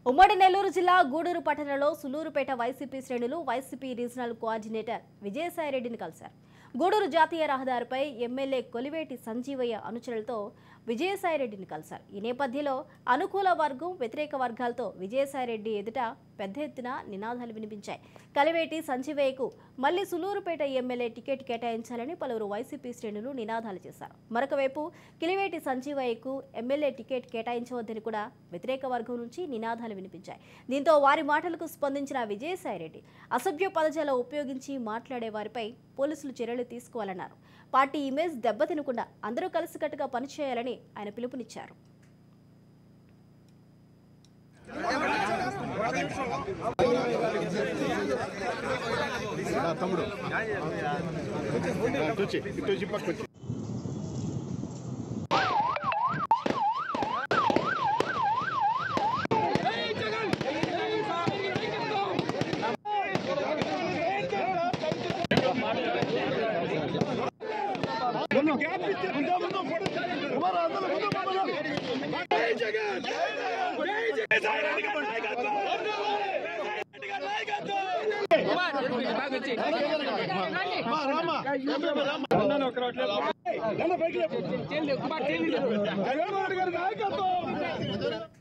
ఉమ్మడి నెల్లూరు జిల్లా గూడూరు పట్టణంలో సులూరుపేట వైసీపీ శ్రేణులు వైసీపీ రీజనల్ కోఆర్డినేటర్ విజయసాయిరెడ్డిని కలిశారు. గూడూరు జాతీయ రహదారిపై ఎమ్మెల్యే కొలివేటి సంజీవయ్య అనుచరులతో విజయసాయిరెడ్డిని కలిశారు. ఈ నేపథ్యంలో అనుకూల వర్గం వ్యతిరేక వర్గాలతో విజయసాయిరెడ్డి ఎదుట పెద్ద ఎత్తున నినాదాలు వినిపించాయి. కలివేటి సంజీవయ్యకు మళ్లీ సులూరుపేట ఎమ్మెల్యే టికెట్ కేటాయించాలని పలువురు వైసీపీ శ్రేణులు నినాదాలు చేశారు. మరొక వైపు కిలివేటి సంజీవయ్యకు ఎమ్మెల్యే టికెట్ కేటాయించవద్దని కూడా వ్యతిరేక వర్గం నుంచి నినాదాలు వినిపించాయి. దీంతో వారి మాటలకు స్పందించిన విజయసాయిరెడ్డి అసభ్య పదజాలం ఉపయోగించి మాట్లాడే వారిపై పోలీసులు చర్యలు తీసుకోవాలన్నారు. పార్టీ ఇమేజ్ దెబ్బతినకుండా అందరూ కలిసికట్టుగా పనిచేయాలని ఆయన పిలుపునిచ్చారు. నాయకత్వం